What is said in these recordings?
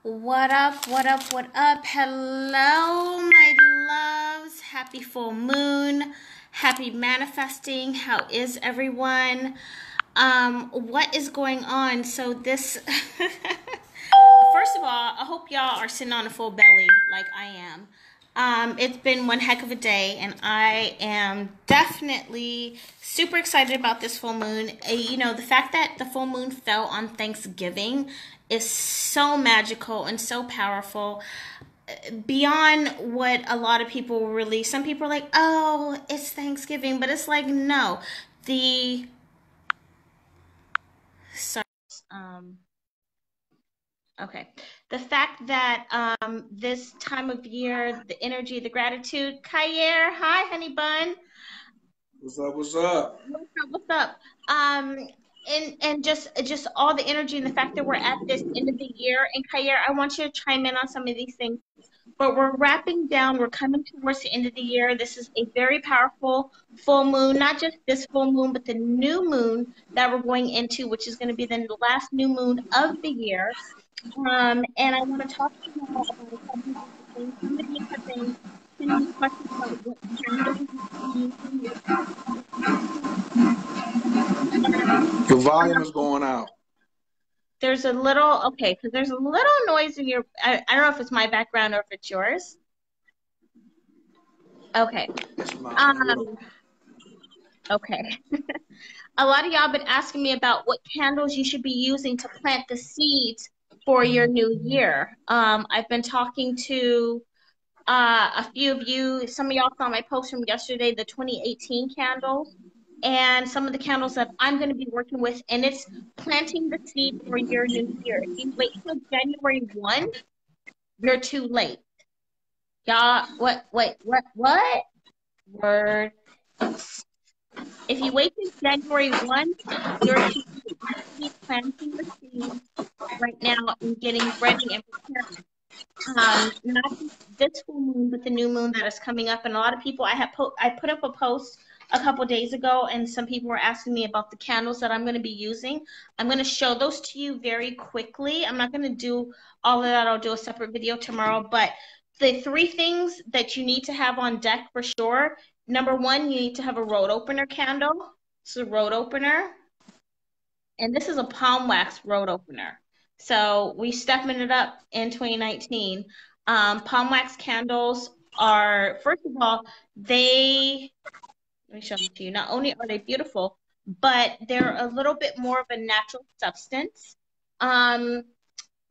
What up, what up, what up? Hello, my loves. Happy full moon. Happy manifesting. How is everyone? What is going on? So this first of all, I hope y'all are sitting on a full belly like I am. It's been one heck of a day, and I am definitely super excited about this full moon. The fact that the full moon fell on Thanksgiving is so magical and so powerful beyond what a lot of people really. Some people are like, oh, it's Thanksgiving, but it's like, no. The. Sorry. Um, Okay. The fact that this time of year, the energy, the gratitude. Kayer, hi, honey bun. What's up? What's up? What's up? What's up? Um, and just all the energy and the fact that we're at this end of the year. And Kayer, I want you to chime in on some of these things. But we're wrapping down. We're coming towards the end of the year. This is a very powerful full moon. Not just this full moon, but the new moon that we're going into, which is going to be the last new moon of the year. And I want to talk to you all about a couple of things. Somebody has been sending me questions about what candles you should be using, what Your volume is going out. there's a little, okay, because there's a little noise in your, I don't know if it's my background or if it's yours. Okay. It's mine. Um, okay. A lot of y'all been asking me about what candles you should be using to plant the seeds for your new year. I've been talking to a few of you. Some of y'all saw my post from yesterday, the 2018 candles, and some of the candles that I'm going to be working with, and it's planting the seed for your new year. If you wait till January 1, you're too late. Y'all, what, wait, what? Word. If you wait till January 1, you're too late. You should be planting the seed right now and getting ready and preparing. Not just this full moon, but the new moon that is coming up. And a lot of people, I put up a post a couple days ago, and some people were asking me about the candles that I'm going to be using. I'm going to show those to you very quickly. I'm not going to do all of that. I'll do a separate video tomorrow. But the three things that you need to have on deck for sure. Number one, you need to have a road opener candle. It's a road opener. And this is a palm wax road opener. So we stepping it up in 2019. Palm wax candles are, first of all, let me show them to you. Not only are they beautiful, but they're a little bit more of a natural substance. Um,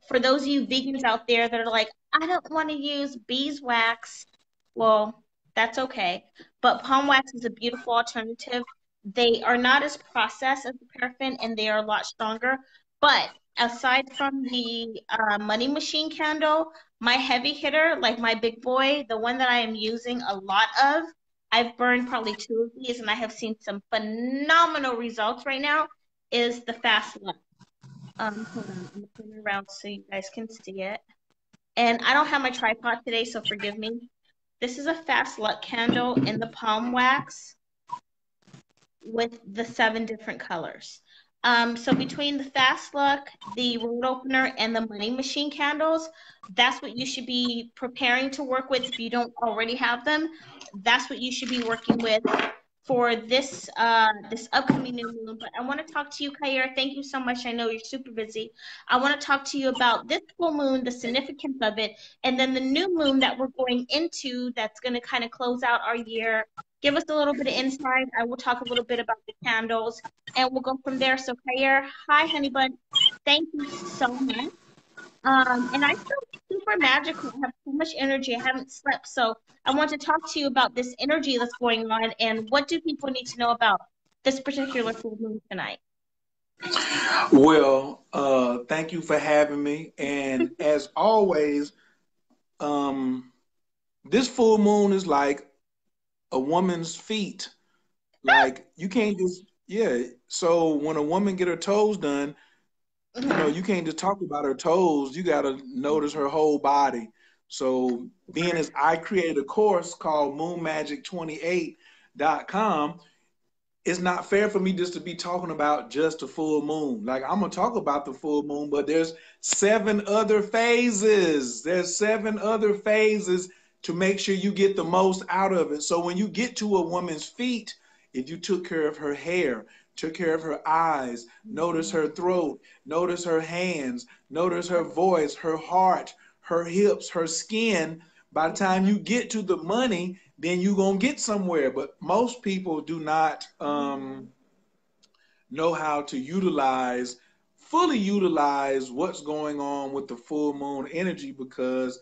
for those of you vegans out there that are like, I don't want to use beeswax, well, that's okay. But palm wax is a beautiful alternative. They are not as processed as the paraffin, and they are a lot stronger. But aside from the money machine candle, my heavy hitter, like my big boy, the one that I am using a lot of, I've burned probably two of these, and I have seen some phenomenal results right now, is the Fast Luck. Hold on, I'm gonna turn it around so you guys can see it. And I don't have my tripod today, so forgive me. This is a Fast Luck candle in the palm wax with the 7 different colors. So between the Fast Luck, the road opener, and the money machine candles, that's what you should be preparing to work with if you don't already have them. That's what you should be working with for this this upcoming new moon. But I want to talk to you, Kair. Thank you so much. I know you're super busy. I want to talk to you about this full moon, the significance of it, and then the new moon that we're going into that's going to kind of close out our year. Give us a little bit of insight. I will talk a little bit about the candles, and we'll go from there. So, Kair, hi, honey bun. Thank you so much. And I feel super magical. I have so much energy. I haven't slept. So I want to talk to you about this energy that's going on and what do people need to know about this particular full moon tonight? Well, thank you for having me. And as always, um, this full moon is like a woman's feet. Like you can't just yeah. So when a woman get her toes done, you can't just talk about her toes. You got to notice her whole body. So being as I created a course called moonmagic28.com, it's not fair for me just to be talking about just the full moon. Like, I'm gonna talk about the full moon, but there's 7 other phases. There's 7 other phases to make sure you get the most out of it. So when you get to a woman's feet, if you took care of her hair, took care of her eyes, notice her throat, notice her hands, notice her voice, her heart, her hips, her skin, by the time you get to the money, then you're going to get somewhere. But most people do not know how to fully utilize what's going on with the full moon energy, because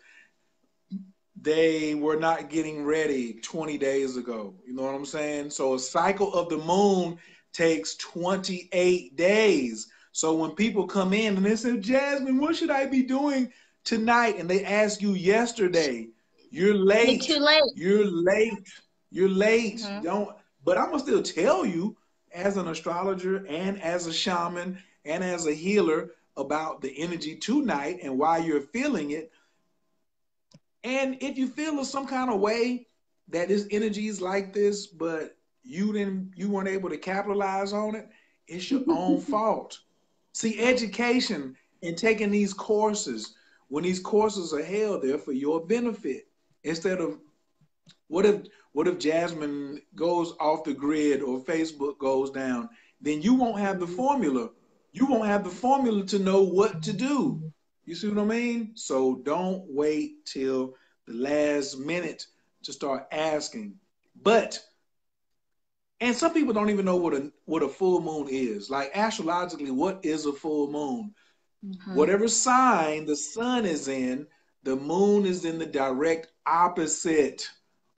they were not getting ready 20 days ago. You know what I'm saying? So a cycle of the moon takes 28 days. So when people come in and they say, Jasmine, what should I be doing tonight? And they ask you yesterday, you're You're late. too late. You're late. You're late. Mm-hmm. Don't, but I'm gonna still tell you as an astrologer and as a shaman and as a healer about the energy tonight and why you're feeling it. And if you feel some kind of way that this energy is like this, but you weren't able to capitalize on it, it's your own fault. See, education and taking these courses, when these courses are held, they're for your benefit. Instead of what if Jasmine goes off the grid or Facebook goes down, then you won't have the formula. You won't have the formula to know what to do. You see what I mean? So don't wait till the last minute to start asking. But and some people don't even know what a full moon is. Like, astrologically, what is a full moon? Mm-hmm. Whatever sign the sun is in, the moon is in the direct opposite.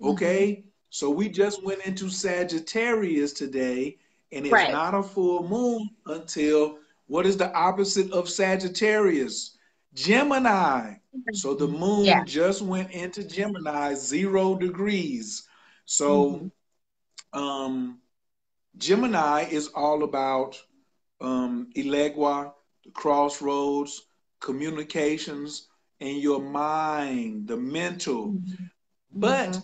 Okay? Mm-hmm. So we just went into Sagittarius today, and it's Right. not a full moon until what is the opposite of Sagittarius? Gemini. So the Yeah. moon just went into Gemini, 0 degrees. Mm-hmm. So Gemini is all about Elegua, the crossroads, communications, and your mind, the mental. Mm-hmm. But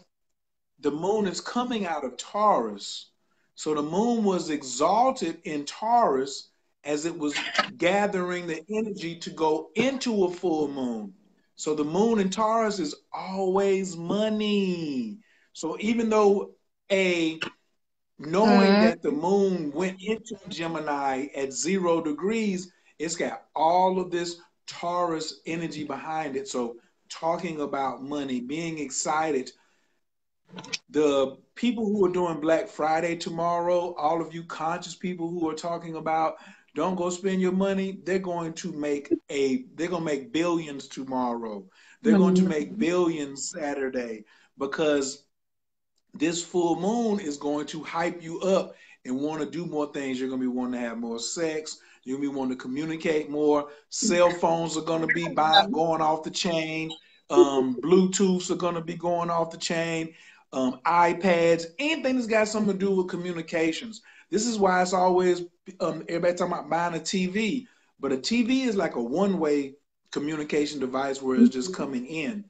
the moon is coming out of Taurus. So the moon was exalted in Taurus as it was gathering the energy to go into a full moon. So the moon in Taurus is always money. So even though a knowing Mm-hmm. that the moon went into Gemini at 0 degrees, it's got all of this Taurus energy behind it. So talking about money, being excited, the people who are doing Black Friday tomorrow, all of you conscious people who are talking about don't go spend your money, they're going to make billions tomorrow. They're going to make Mm-hmm. billions Saturday, because this full moon is going to hype you up and want to do more things. You're going to be wanting to have more sex. You're going to be wanting to communicate more. Cell phones are going to be going off the chain. Bluetooths are going to be going off the chain. iPads, anything that's got something to do with communications. This is why it's always everybody talking about buying a TV, but a TV is like a one-way communication device where it's just coming in.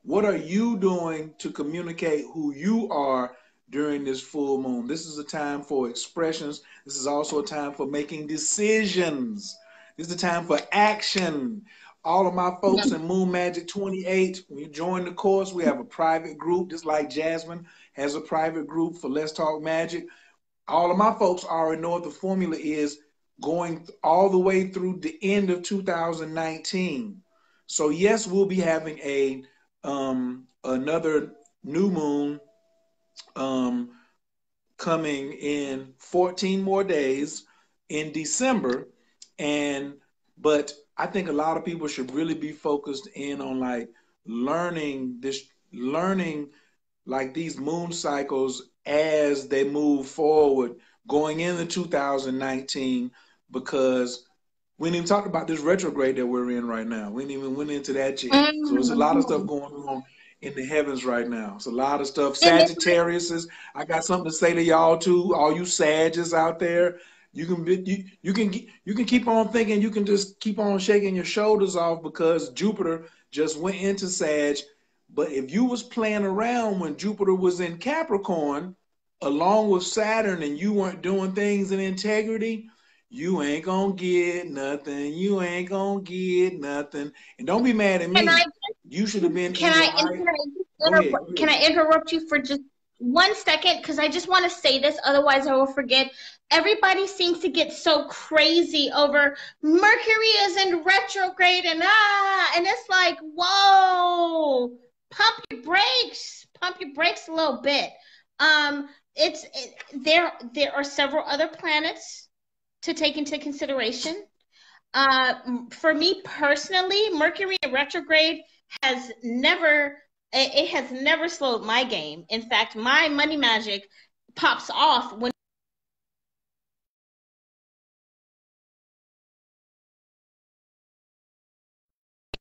What are you doing to communicate who you are during this full moon? This is a time for expressions. This is also a time for making decisions. This is a time for action. All of my folks in Moon Magic 28, when you join the course, we have a private group, just like Jasmine has a private group for Let's Talk Magic. All of my folks already know what the formula is going all the way through the end of 2019. So yes, we'll be having another new moon um, coming in 14 more days in December, and but I think a lot of people should really be focused in on like learning like these moon cycles as they move forward going into 2019, because we didn't even talk about this retrograde that we're in right now. We didn't even went into that yet. So there's a lot of stuff Mm-hmm. going on in the heavens right now. It's a lot of stuff. And it's Sagittarius is, I got something to say to y'all too, all you Sages out there. You can keep on thinking, you can just keep on shaking your shoulders off because Jupiter just went into Sag. But if you was playing around when Jupiter was in Capricorn, along with Saturn, and you weren't doing things in integrity, you ain't gonna get nothing. You ain't gonna get nothing. And don't be mad at Can I me. You should have been in can I life. Go inter- ahead. Go can ahead. I interrupt you for just 1 second? Because I just want to say this, otherwise I will forget. Everybody seems to get so crazy over Mercury is in retrograde and it's like, whoa, pump your brakes a little bit. There are several other planets to take into consideration. For me personally, Mercury in retrograde has never it has never slowed my game. In fact, my money magic pops off when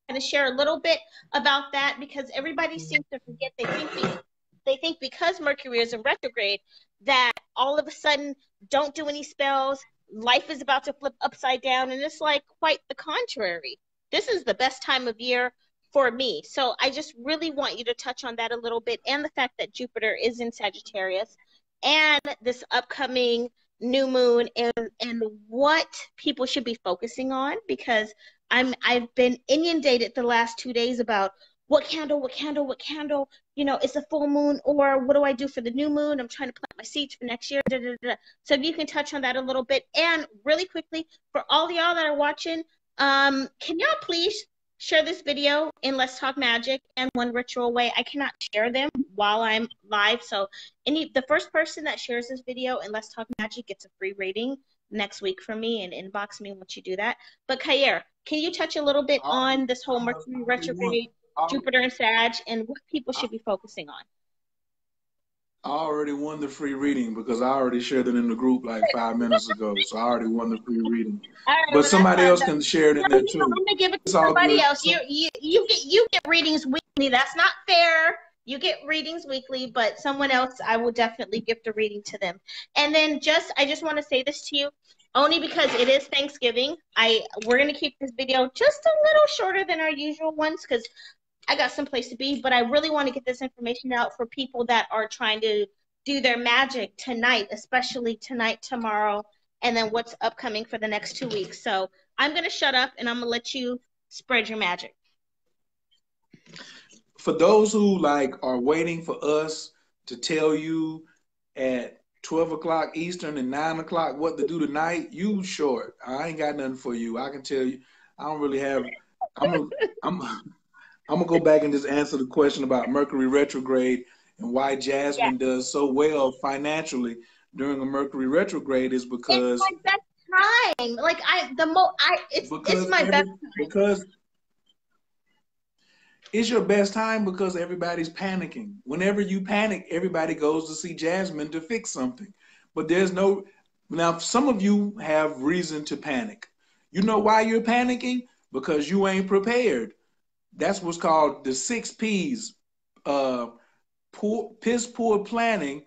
I'm going to share a little bit about that because everybody seems to forget they think because Mercury is in retrograde that all of a sudden don't do any spells, life is about to flip upside down, and it's like quite the contrary. This is the best time of year for me. So I just really want you to touch on that a little bit and the fact that Jupiter is in Sagittarius and this upcoming new moon and what people should be focusing on because I've been inundated the last 2 days about what candle, it's a full moon, or what do I do for the new moon? I'm trying to plant my seeds for next year. Da, da, da. So if you can touch on that a little bit. And really quickly, for all y'all that are watching, can y'all please share this video in Let's Talk Magic and One Ritual Way? I cannot share them while I'm live. So the first person that shares this video in Let's Talk Magic gets a free rating next week from me, and inbox me once you do that. But Kayer, can you touch a little bit on this whole Mercury retrograde, Jupiter and Sag, and what people should be focusing on? I already won the free reading because I already shared it in the group like 5 minutes ago. So I already won the free reading. All right, But well that's somebody fine. else can share it in there too. I'm gonna give it to It's all somebody good. else. You get readings weekly. That's not fair. You get readings weekly, but someone else I will definitely gift a reading to them. And then I just want to say this to you, only because it is Thanksgiving. We're gonna keep this video just a little shorter than our usual ones because I got someplace to be, but I really want to get this information out for people that are trying to do their magic tonight, especially tonight, tomorrow, and then what's upcoming for the next 2 weeks. So I'm going to shut up and I'm going to let you spread your magic. For those who are waiting for us to tell you at 12 o'clock Eastern and 9 o'clock what to do tonight, you short. I ain't got nothing for you. I can tell you, I don't really have, I'm gonna go back and just answer the question about Mercury retrograde and why Yeah. Jasmine does so well financially during a Mercury retrograde is It's because my best time. It's my best time. because it's your best time because everybody's panicking. Whenever you panic, everybody goes to see Jasmine to fix something. But there's no now some of you have reason to panic. You know why you're panicking? Because you ain't prepared. That's what's called the 6 P's. Uh, piss poor planning.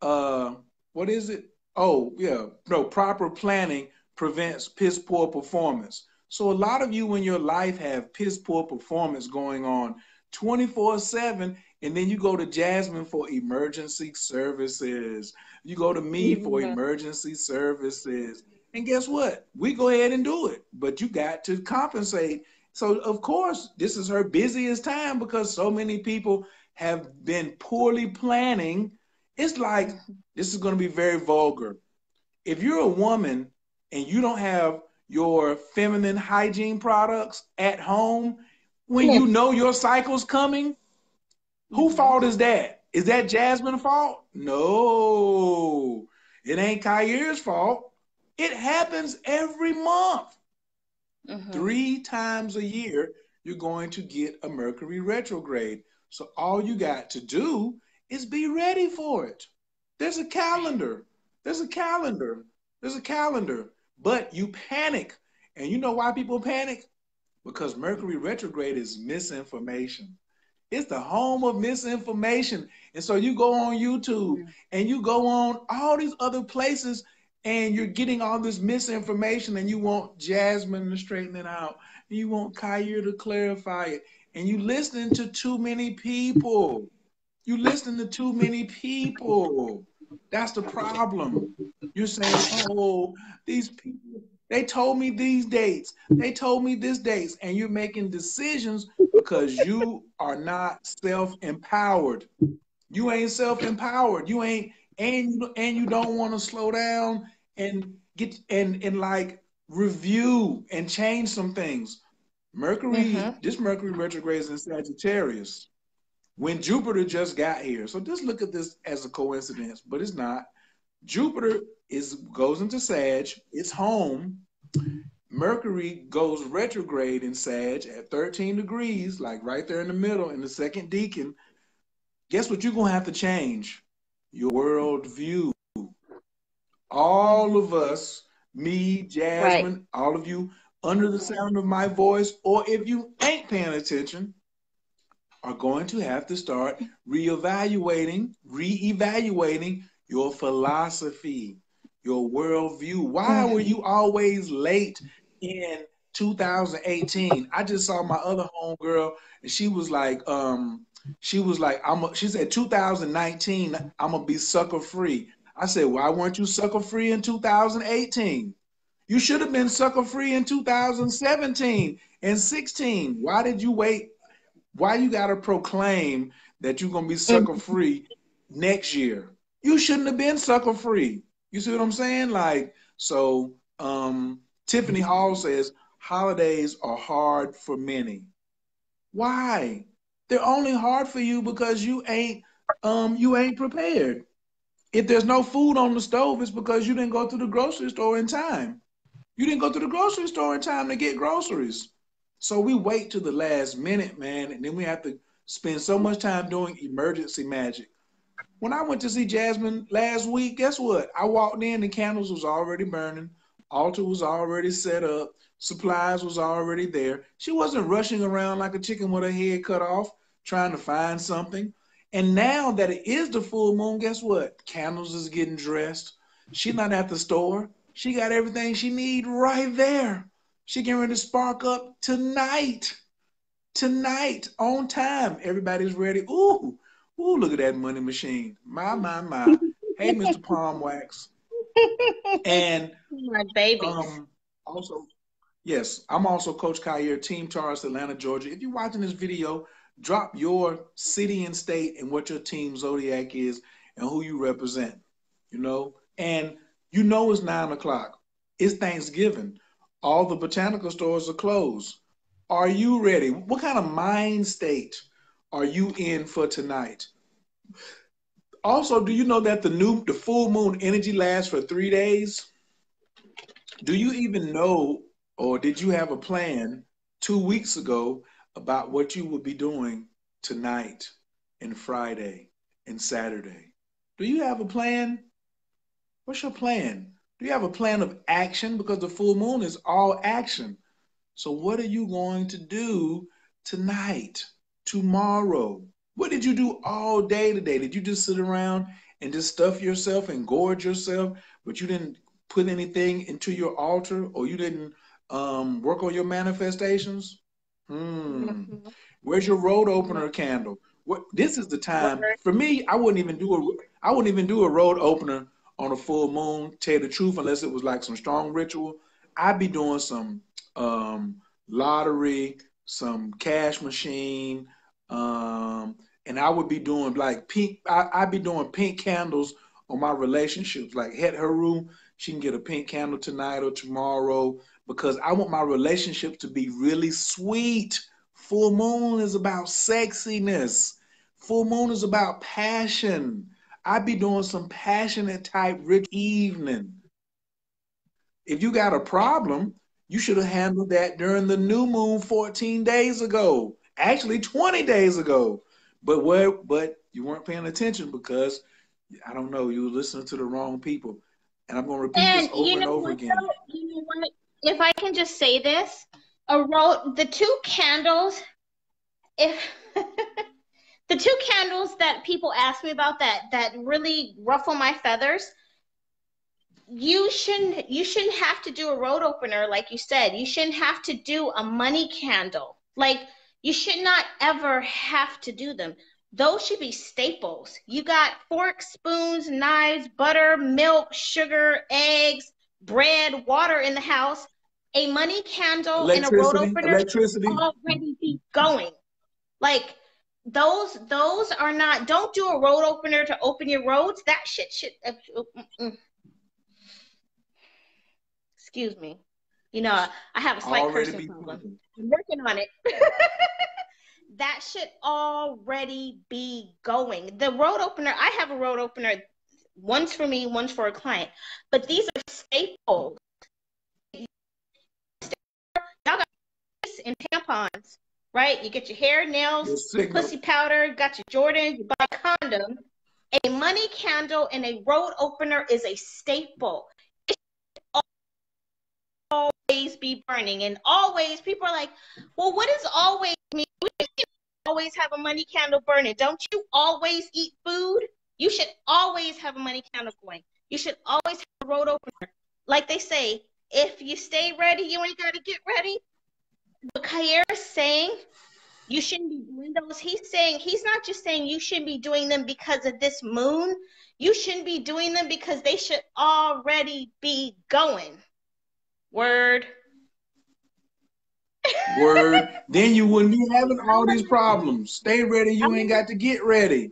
What is it? Oh, yeah. No, proper planning prevents piss poor performance. So a lot of you in your life have piss poor performance going on 24/7, and then you go to Jasmine for emergency services. You go to me for Mhm. emergency services. And guess what? We go ahead and do it, but you got to compensate. So of course, this is her busiest time because so many people have been poorly planning. It's like, this is going to be very vulgar. If you're a woman and you don't have your feminine hygiene products at home when you know your cycle's coming, who fault is that? Is that Jasmine's fault? No, it ain't Kyrie's fault. It happens every month. 3 times a year, you're going to get a Mercury retrograde. So all you got to do is be ready for it. There's a calendar. There's a calendar. There's a calendar. But you panic. And you know why people panic? Because Mercury retrograde is misinformation. It's the home of misinformation. And so you go on YouTube and you go on all these other places and you're getting all this misinformation and you want Jasmine to straighten it out. And you want Kyer to clarify it. And you listening to too many people. You listening to too many people. That's the problem. You're saying, oh, these people, they told me these dates, they told me this dates, and you're making decisions because you are not self-empowered. You ain't self-empowered. You ain't, and you don't want to slow down and get and like review and change some things. Mm-hmm. This Mercury retrograde is in Sagittarius when Jupiter just got here. So just look at this as a coincidence, but it's not. Jupiter goes into Sag, it's home. Mercury goes retrograde in Sag at 13 degrees, like right there in the middle in the second decan. Guess what you're gonna have to change? Your worldview. All Mm-hmm. of us, me, Right. Jasmine, all of you, under the sound of my voice, or if you ain't paying attention, are going to have to start reevaluating your philosophy, your worldview. Why were Mm-hmm. you always late in 2018? I just saw my other homegirl, and she said 2019, I'm gonna be sucker free. I said, why weren't you sucker free in 2018? You should have been sucker free in 2017 and 16. Why did you wait? Why you gotta proclaim that you're gonna be sucker Mm-hmm. free next year? You shouldn't have been sucker free. You see what I'm saying? Like, so Tiffany Hall says holidays are hard for many. Why? They're only hard for you because you ain't prepared. If there's no food on the stove, it's because you didn't go to the grocery store in time. You didn't go to the grocery store in time to get groceries. So we wait to the last minute, man, and then we have to spend so much time doing emergency magic. When I went to see Jasmine last week, guess what? I walked in, the candles was already burning, altar was already set up, supplies was already there. She wasn't rushing around like a chicken with her head cut off, trying to find something. And now that it is the full moon, guess what? Candles is getting dressed. She's not at the store. She got everything she need right there. She getting ready to spark up tonight. Tonight, on time. Everybody's ready. Ooh, ooh, look at that money machine. My. Hey, Mr. Palm Wax. And My babies. um, also, yes, I'm also Coach Khayr, Team Taurus, Atlanta, Georgia. If you're watching this video, drop your city and state and what your team zodiac is and who you represent. You know, and you know it's 9 o'clock. It's Thanksgiving. All the botanical stores are closed. Are you ready? What kind of mind state are you in for tonight? Also, do you know that the full moon energy lasts for 3 days? Do you even know, or did you have a plan 2 weeks ago about what you would be doing tonight and Friday and Saturday? Do you have a plan? What's your plan? Do you have a plan of action? Because the full moon is all action. So, what are you going to do tonight, tomorrow? What did you do all day today? Did you just sit around and just stuff yourself and gorge yourself, but you didn't put anything into your altar or you didn't work on your manifestations? Hmm. Mm-hmm. Where's your road opener candle? What this is the time Word. for me. I wouldn't even do a road opener on a full moon. Tell you the truth, unless it was like some strong ritual. I'd be doing some um, lottery, some cash machine, and I would be doing like pink. I'd be doing pink candles on my relationships. Like Het Haru, she can get a pink candle tonight or tomorrow because I want my relationships to be really sweet. Full moon is about sexiness. Full moon is about passion. I'd be doing some passionate type rich evening. If you got a problem, you should have handled that during the new moon 14 days ago. Actually, 20 days ago. But you weren't paying attention because I don't know, you were listening to the wrong people. And I'm gonna repeat this And over you and know over what again. though? You know what? If I can just say this, the two candles, if the two candles that people ask me about that really ruffle my feathers, you shouldn't have to do a road opener like you said. You shouldn't have to do a money candle. Like you should not ever have to do them. Those should be staples. You got forks, spoons, knives, butter, milk, sugar, eggs, bread, water in the house. A money candle and a road Electricity, opener should electricity. already be going. Like those are not. Don't do a road opener to open your roads. That shit should. Excuse me. You know, I have a slight Already cursing be problem. pumping. I'm working on it. That should already be going. The road opener, I have a road opener, one's for me, one's for a client. But these are staples. Y'all got this in tampons, right? You get your hair, Your nails, signal. pussy powder, got your Jordan, you buy a condom. A money candle and a road opener is a staple. It should always be burning. And always, people are like, well, what does always mean? Always have a money candle burning. Don't you always eat food? You should always have a money candle going. You should always have a road opener. Like they say, if you stay ready, you ain't got to get ready. But Khair is saying you shouldn't be doing those. He's saying, he's not just saying you shouldn't be doing them because of this moon. You shouldn't be doing them because they should already be going. Word. Word. Then you wouldn't be having all these problems. Stay ready. You ain't got to get ready.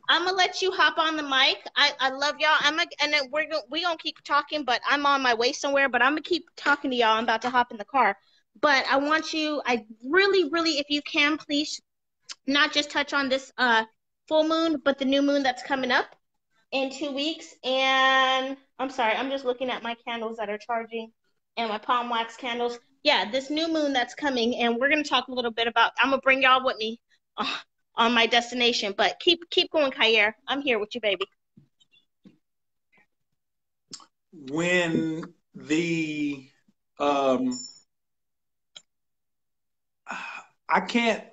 I'm gonna let you hop on the mic. I love y'all. And then we gonna keep talking, but I'm on my way somewhere. But I'm gonna keep talking to y'all. I'm about to hop in the car. But I want you. I really, really, if you can, please, not just touch on this full moon, but the new moon that's coming up in 2 weeks. And I'm sorry, I'm just looking at my candles that are charging and my palm wax candles. Yeah, this new moon that's coming, and we're gonna talk a little bit about. I'm gonna bring y'all with me on my destination, but keep going, Khair. I'm here with you, baby. When the I can't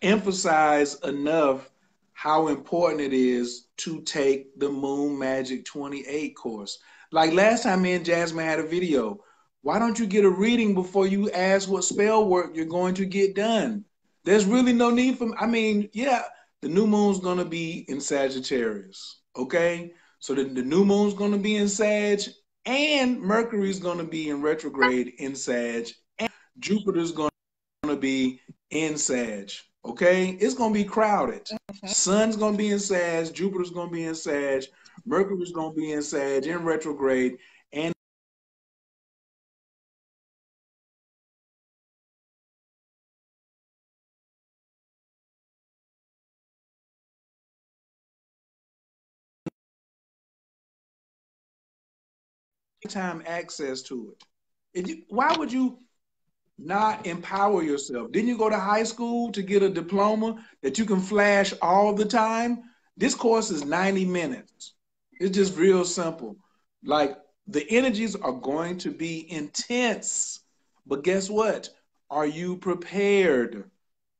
emphasize enough how important it is to take the Moon Magic 28 course. Like last time me and Jasmine had a video. Why don't you get a reading before you ask what spell work you're going to get done? There's really no need for, I mean, yeah, the new moon's going to be in Sagittarius, okay? So the new moon's going to be in Sag, and Mercury's going to be in retrograde in Sag, and Jupiter's going to be in Sag, okay? It's going to be crowded. Sun's going to be in Sag, Jupiter's going to be in Sag, Mercury's going to be in Sag, in retrograde, and time access to it. Why would you not empower yourself? Didn't you go to high school to get a diploma that you can flash all the time? This course is 90 minutes. It's just real simple. Like the energies are going to be intense, but guess what? Are you prepared?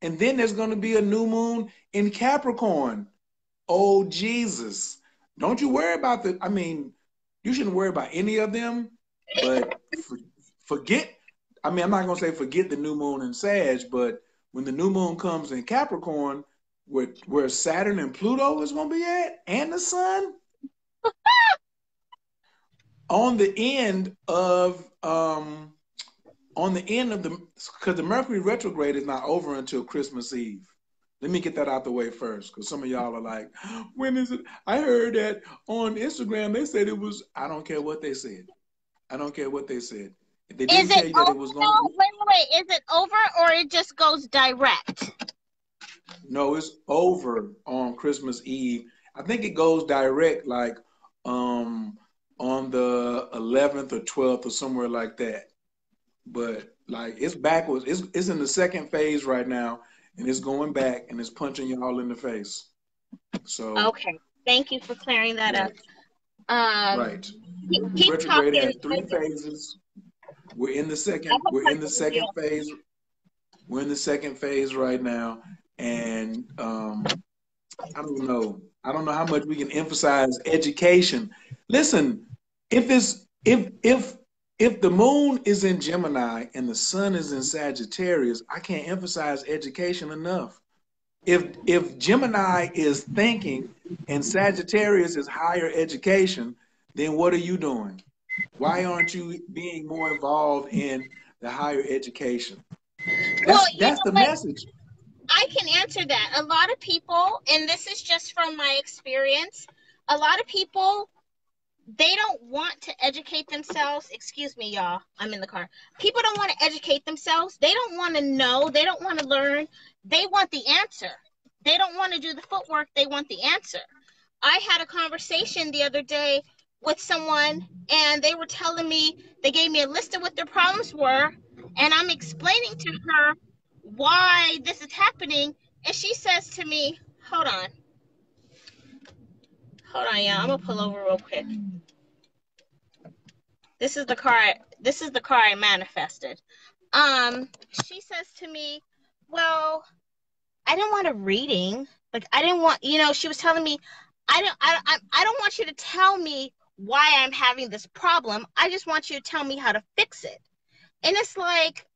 And then there's going to be a new moon in Capricorn. Oh, Jesus. Don't you worry about I mean, you shouldn't worry about any of them, but forget, I mean, I'm not going to say forget the new moon in Sag, but when the new moon comes in Capricorn, where Saturn and Pluto is going to be at, and the sun, on the end of, because the Mercury retrograde is not over until Christmas Eve. Let me get that out the way first, because some of y'all are like, when is it? I heard that on Instagram, they said it was, I don't care what they said. I don't care what they said. If they Is didn't it tell you that over? it was going to No, be, wait. Is it over or it just goes direct? no, it's over on Christmas Eve. I think it goes direct like on the 11th or 12th or somewhere like that. But like it's backwards. It's in the second phase right now, and it's going back and it's punching y'all in the face. So Okay. Thank you for clearing that up. right, Um, right. keep Retrograde talking. has three phases. We're in the I second. hope We're I in the can hear second you. phase. We're in the second phase right now, and I don't know. I don't know how much we can emphasize education. Listen, if it's if the moon is in Gemini and the sun is in Sagittarius, I can't emphasize education enough. if Gemini is thinking and Sagittarius is higher education, then what are you doing? Why aren't you being more involved in the higher education? Well, you That's know the what? message. I can answer that. A lot of people, and this is just from my experience, a lot of people, they don't want to educate themselves. Excuse me, y'all. I'm in the car. People don't want to educate themselves. They don't want to know. They don't want to learn. They want the answer. They don't want to do the footwork. They want the answer. I had a conversation the other day with someone, and they were telling me, they gave me a list of what their problems were, and I'm explaining to her why this is happening. And she says to me, hold on, yeah, I'm gonna pull over real quick. This is the car. This is the car I manifested. She says to me, "Well, I didn't want a reading. Like, I didn't want, she was telling me, I don't want you to tell me why I'm having this problem. I just want you to tell me how to fix it." And it's like,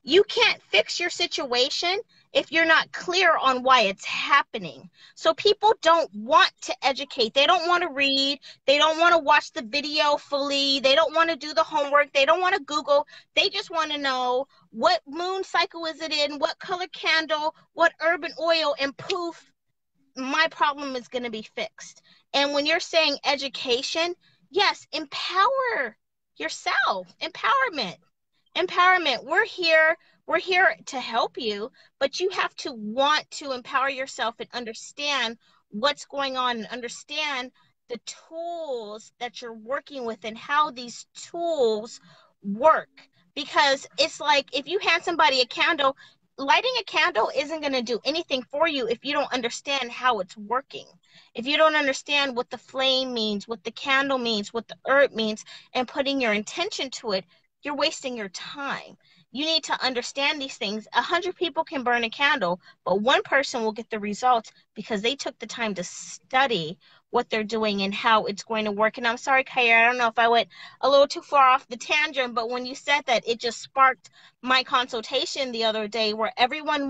you can't fix your situation if you're not clear on why it's happening. So people don't want to educate. They don't want to read. They don't want to watch the video fully. They don't want to do the homework. They don't want to Google. They just want to know what moon cycle is it in, what color candle, what herb and oil, and poof, my problem is going to be fixed. And when you're saying education, yes, empower yourself. Empowerment. We're here to help you, but you have to want to empower yourself and understand what's going on and understand the tools that you're working with and how these tools work. Because it's like, if you hand somebody a candle, lighting a candle isn't going to do anything for you if you don't understand how it's working. If you don't understand what the flame means, what the candle means, what the herb means, and putting your intention to it, you're wasting your time. You need to understand these things. 100 people can burn a candle, but one person will get the results because they took the time to study what they're doing and how it's going to work. And I'm sorry, Kyra, I don't know if I went a little too far off the tangent, but when you said that, it just sparked my consultation the other day, where everyone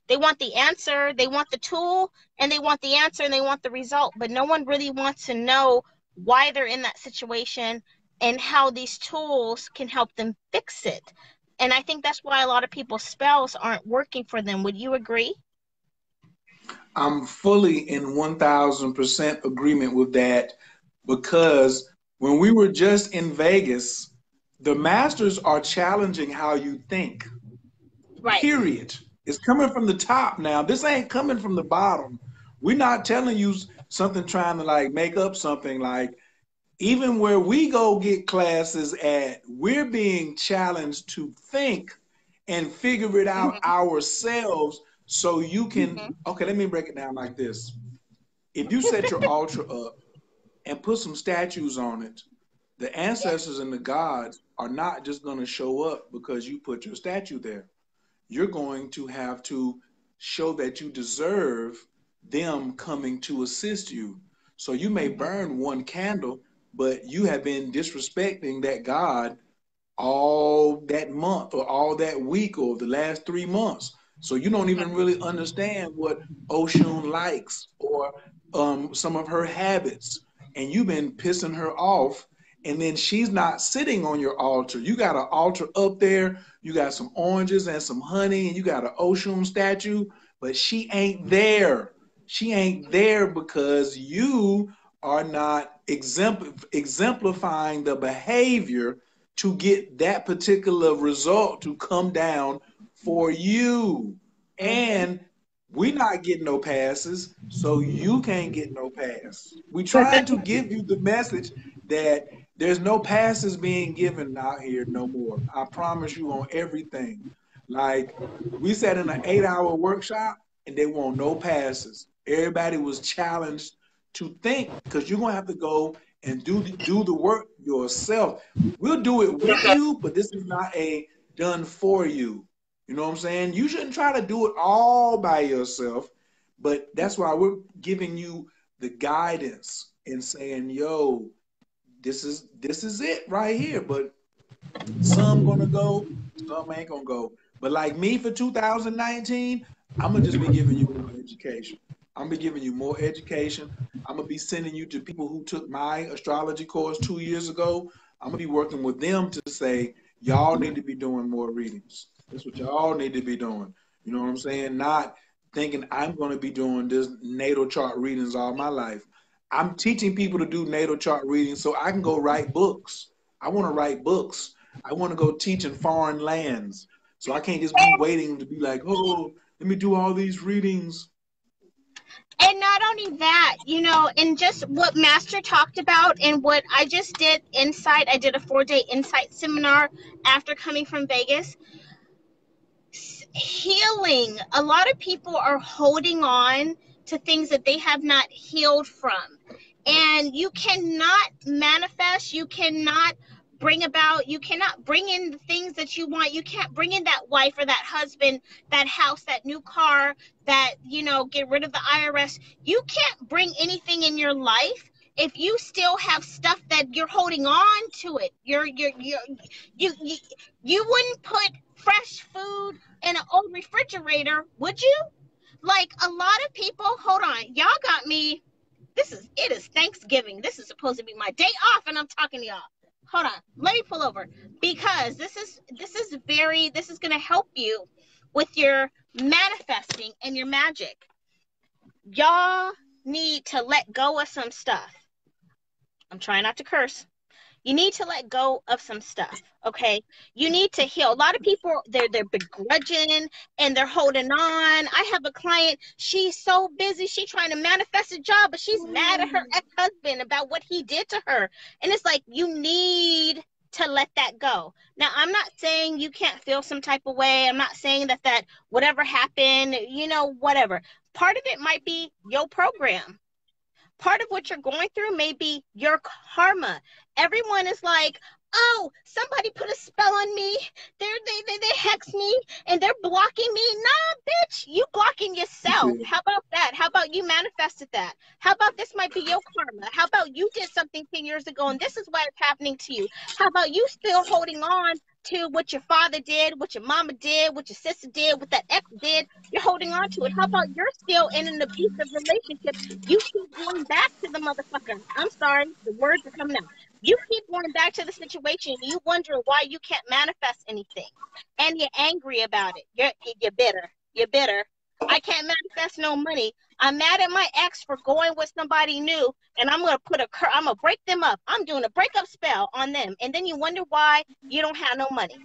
they want the answer, they want the tool, and they want the answer, and they want the result, but no one really wants to know why they're in that situation and how these tools can help them fix it. And I think that's why a lot of people's spells aren't working for them. Would you agree? I'm fully in 1000% agreement with that, because when we were just in Vegas, the masters are challenging how you think, Right. period. It's coming from the top now. This ain't coming from the bottom. We're not telling you something trying to like make up something. Like, even where we go get classes at, we're being challenged to think and figure it out Mm-hmm. ourselves, so you can, Mm-hmm. okay, let me break it down like this. If you set your altar up and put some statues on it, the Yeah. ancestors and the gods are not just going to show up because you put your statue there. You're going to have to show that you deserve them coming to assist you. So you may Mm-hmm. burn one candle, but you have been disrespecting that God all that month or all that week or the last 3 months. So you don't even really understand what Oshun likes, or some of her habits. And you've been pissing her off. And then she's not sitting on your altar. You got an altar up there. You got some oranges and some honey, and you got an Oshun statue, but she ain't there. She ain't there because you are not exemplifying the behavior to get that particular result to come down for you. Mm-hmm. And we not getting no passes, so you can't get no pass. We trying to give you the message that there's no passes being given out here no more. I promise you on everything. Like, we sat in an 8-hour workshop and they want no passes. Everybody was challenged to think, because you're gonna have to go and do the work yourself. We'll do it with you, but this is not a done for you. You know what I'm saying? You shouldn't try to do it all by yourself, but that's why we're giving you the guidance and saying, yo, this is it right here. But some gonna go, some ain't gonna go. But like me for 2019, I'm gonna just be giving you more education. I'm gonna be giving you more education. I'm gonna be sending you to people who took my astrology course 2 years ago. I'm gonna be working with them to say, y'all need to be doing more readings. That's what y'all need to be doing. You know what I'm saying? Not thinking I'm gonna be doing this natal chart readings all my life. I'm teaching people to do natal chart readings so I can go write books. I want to write books. I want to go teach in foreign lands. So I can't just be waiting to be like, oh, let me do all these readings. And not only that, you know, and just what Master talked about and what I just did Insight, I did a 4-day Insight seminar after coming from Vegas. Healing. A lot of people are holding on to things that they have not healed from. And you cannot manifest, you cannot bring about, you cannot bring in the things that you want. You can't bring in that wife or that husband, that house, that new car, that, you know, get rid of the IRS. You can't bring anything in your life if you still have stuff that you're holding on to it. You wouldn't put fresh food in an old refrigerator, would you? Like, a lot of people, hold on, y'all got me. It is Thanksgiving. This is supposed to be my day off, and I'm talking to y'all. Hold on, let me pull over, because this is gonna help you with your manifesting and your magic. Y'all need to let go of some stuff. I'm trying not to curse. You need to let go of some stuff, okay? You need to heal. A lot of people, they're begrudging and they're holding on. I have a client, she's so busy, she's trying to manifest a job, but she's mad at her ex-husband about what he did to her. And it's like, you need to let that go. Now, I'm not saying you can't feel some type of way. I'm not saying that whatever happened, you know, whatever. Part of it might be your program. Part of what you're going through may be your karma. Everyone is like, oh, somebody put a spell on me. They hex me and they're blocking me. Nah, bitch, you blocking yourself. Yeah. How about that? How about you manifested that? How about this might be your karma? How about you did something 10 years ago and this is why it's happening to you? How about you still holding on to what your father did, what your mama did, what your sister did, what that ex did? You're holding on to it. How about you're still in an abusive relationship? You keep going back to the motherfucker. I'm sorry, the words are coming out. You keep going back to the situation. You wonder why you can't manifest anything, and you're angry about it. You're bitter. You're bitter. I can't manifest no money. I'm mad at my ex for going with somebody new, and I'm gonna I'm gonna break them up. I'm doing a breakup spell on them, and then you wonder why you don't have no money.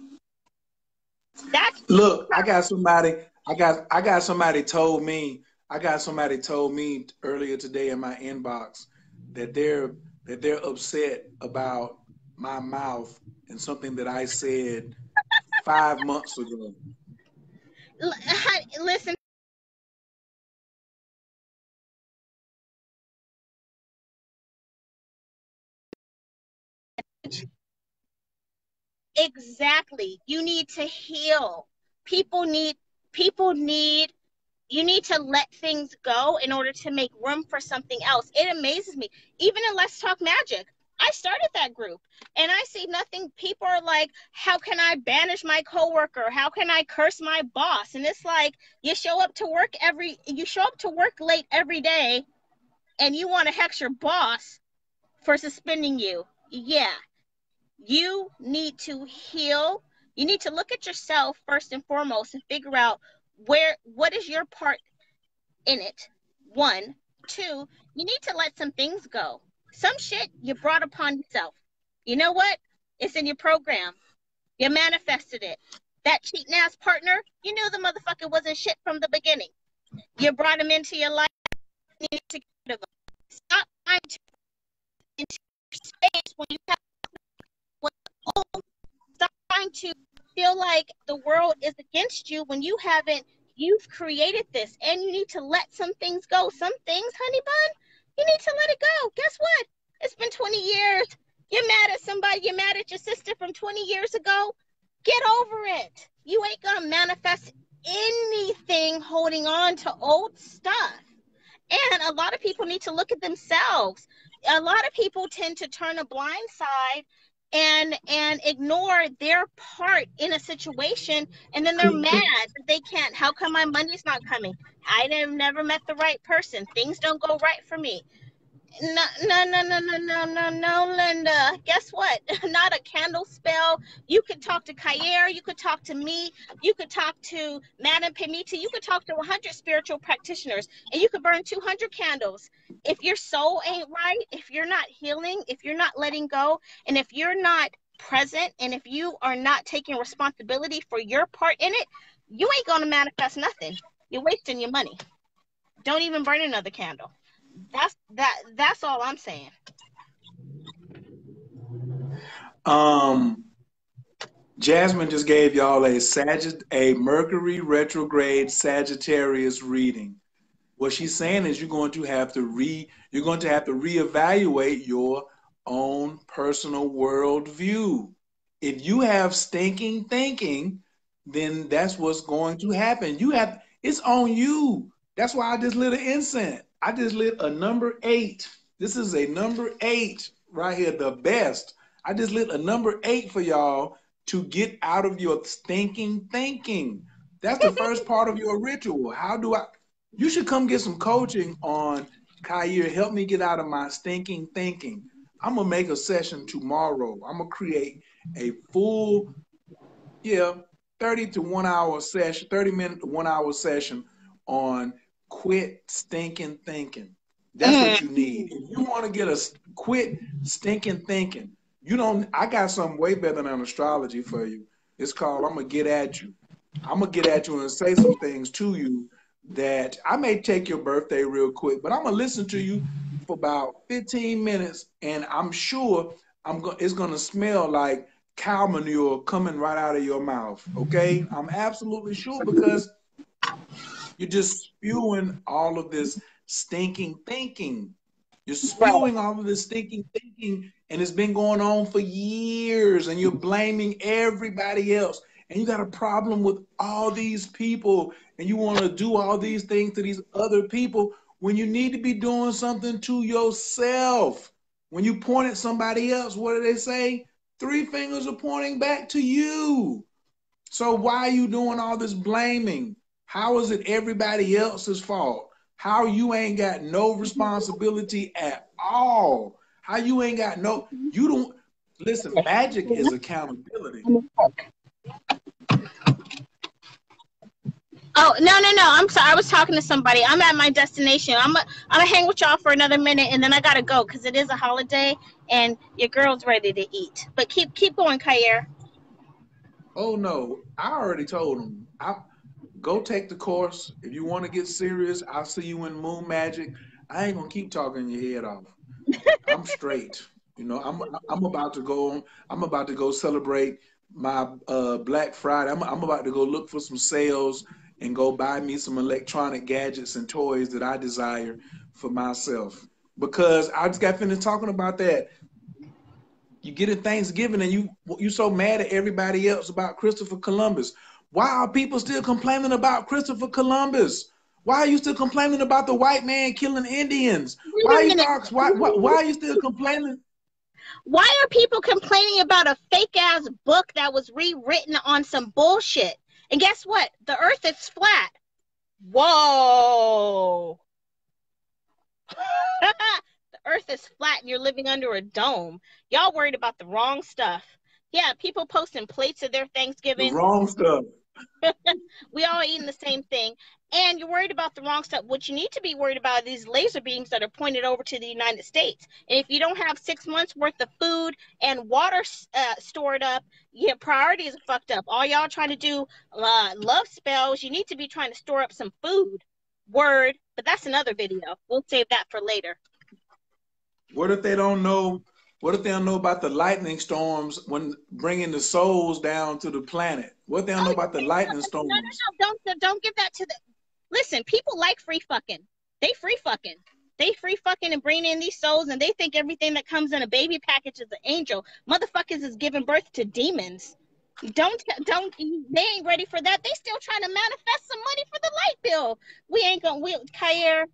That's Look, I got somebody. I got somebody told me. I got somebody told me earlier today in my inbox that they're upset about my mouth and something that I said 5 months ago. listen. Exactly. You need to heal. People need people need you need to let things go in order to make room for something else. It amazes me. Even in Let's Talk Magic, I started that group and I see nothing. People are like, how can I banish my coworker? How can I curse my boss? And it's like, you show up to work late every day and you want to hex your boss for suspending you. Yeah. You need to heal. You need to look at yourself first and foremost and figure out what is your part in it. One. Two, you need to let some things go. Some shit you brought upon yourself. You know what? It's in your program. You manifested it. That cheating ass partner, you knew the motherfucker wasn't shit from the beginning. You brought him into your life. You need to get rid of him. Stop trying to into space when you have stop trying to feel like the world is against you when you've created this, and you need to let some things go. Some things, honey bun, you need to let it go. Guess what? It's been 20 years. You're mad at somebody. You're mad at your sister from 20 years ago. Get over it. You ain't gonna manifest anything holding on to old stuff. And a lot of people need to look at themselves. A lot of people tend to turn a blind side and ignore their part in a situation, and then they're mad that they can't. How come my money's not coming? Never met the right person. Things don't go right for me. No, no, no, no, no, no, no, no, Linda. Guess what? Not a candle spell. You could talk to Kayer. You could talk to me. You could talk to Madame Pemita. You could talk to 100 spiritual practitioners, and you could burn 200 candles. If your soul ain't right, if you're not healing, if you're not letting go, and if you're not present, and if you are not taking responsibility for your part in it, you ain't going to manifest nothing. You're wasting your money. Don't even burn another candle. That's all I'm saying. Jasmine just gave y'all a Mercury retrograde Sagittarius reading. What she's saying is you're going to have to reevaluate your own personal worldview. If you have stinking thinking, then that's what's going to happen. It's on you. That's why I just lit an incense. I just lit a number 8. This is a number 8 right here, the best. I just lit a number 8 for y'all to get out of your stinking thinking. That's the first part of your ritual. You should come get some coaching on, Kair, help me get out of my stinking thinking. I'm going to make a session tomorrow. I'm going to create a full, 30 to 1 hour session, 30 minute to 1 hour session on quit stinking thinking. That's what you need. If you want to quit stinking thinking, I got something way better than astrology for you. It's called I'm going to get at you. I'm going to get at you and say some things to you that I may take your birthday real quick, but I'm going to listen to you for about 15 minutes, and I'm sure it's going to smell like cow manure coming right out of your mouth, okay? I'm absolutely sure, because you're just spewing all of this stinking thinking. You're spewing all of this stinking thinking, and it's been going on for years, and you're blaming everybody else. And you got a problem with all these people, and you want to do all these things to these other people when you need to be doing something to yourself. When you point at somebody else, what do they say? 3 fingers are pointing back to you. So why are you doing all this blaming? How is it everybody else's fault? How you ain't got no responsibility at all? How you ain't got you don't, listen, Magick is accountability. Oh, no, no, no. I'm sorry. I was talking to somebody. I'm at my destination. I'm gonna hang with y'all for another minute, and then I gotta go because it is a holiday and your girl's ready to eat. But keep going, Kayer. Oh no, I already told him. Go take the course. If you want to get serious, I'll see you in Moon Magick. I ain't gonna keep talking your head off. I'm straight. I'm about to go. I'm about to go celebrate my Black Friday. I'm about to go look for some sales and go buy me some electronic gadgets and toys that I desire for myself. Because I just got finished talking about that. You get it Thanksgiving and you so mad at everybody else about Christopher Columbus. Why are people still complaining about Christopher Columbus? Why are you still complaining about the white man killing Indians? Why are you still complaining? Why are people complaining about a fake ass book that was rewritten on some bullshit? And guess what? The earth is flat. Whoa. The earth is flat and you're living under a dome. Y'all worried about the wrong stuff. Yeah, people posting plates of their Thanksgiving. The wrong stuff. We all eating the same thing. And you're worried about the wrong stuff. What you need to be worried about are these laser beams that are pointed over to the United States. And if you don't have 6 months worth of food and water stored up, your priorities are fucked up. All y'all trying to do love spells, you need to be trying to store up some food. Word. But that's another video. We'll save that for later. What if they don't know? What if they don't know about the lightning storms when bringing the souls down to the planet? What if they don't know about the lightning storms? No. Don't give that to the. Listen, people like free fucking. They free fucking. They free fucking and bring in these souls, and they think everything that comes in a baby package is an angel. Motherfuckers is giving birth to demons. Don't. They ain't ready for that. They still trying to manifest some money for the light bill. We ain't gonna. Kayer,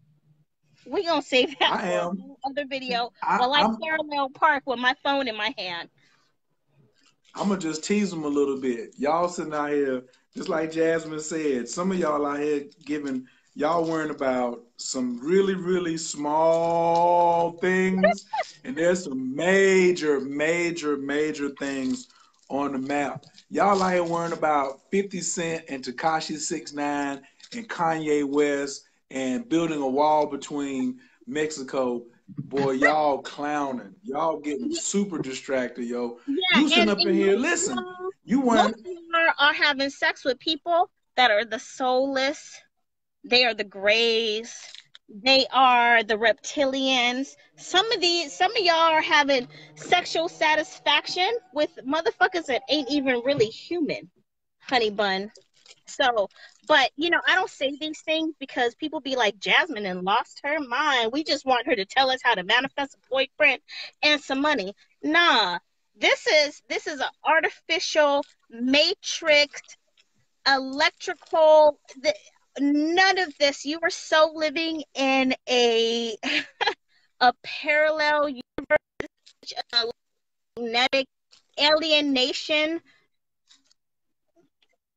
we gonna save that for another video while I parallel park with my phone in my hand. I'm gonna just tease them a little bit. Y'all sitting out here, just like Jasmine said, some of y'all out here giving, y'all worrying about some really, really small things, and there's some major, major, major things on the map. Y'all out here worrying about 50 Cent and Tekashi 6ix9ine and Kanye West and building a wall between Mexico. Boy, y'all clowning. Y'all getting super distracted, yo. Yeah, You sitting up in and here, listen. You most weren't. of them are having sex with people that are the soulless. They are the grays. They are the reptilians. Some of y'all are having sexual satisfaction with motherfuckers that ain't even really human, honey bun. So, but I don't say these things because people be like, Jasmine and lost her mind. We just want her to tell us how to manifest a boyfriend and some money. Nah, this is an artificial matrix, electrical. None of this. You are so living in a a parallel universe, a magnetic alienation.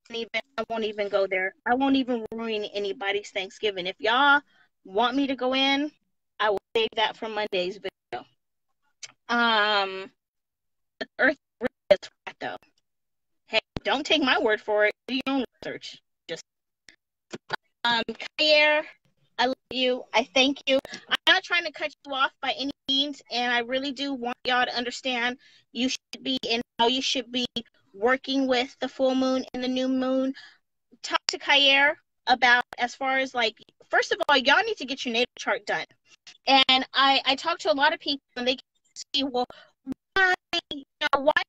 I won't even go there. I won't even ruin anybody's Thanksgiving. If y'all want me to go in, I will save that for Monday's video. The Earth is flat though. Hey, don't take my word for it. Do your own research. Just Jair, I love you. I thank you. I'm not trying to cut you off by any means, and I really do want y'all to understand you should be and how you should be working with the full moon and the new moon. Talk to Jair about, as far as like, first of all, y'all need to get your natal chart done. And I talk to a lot of people and they see, well, why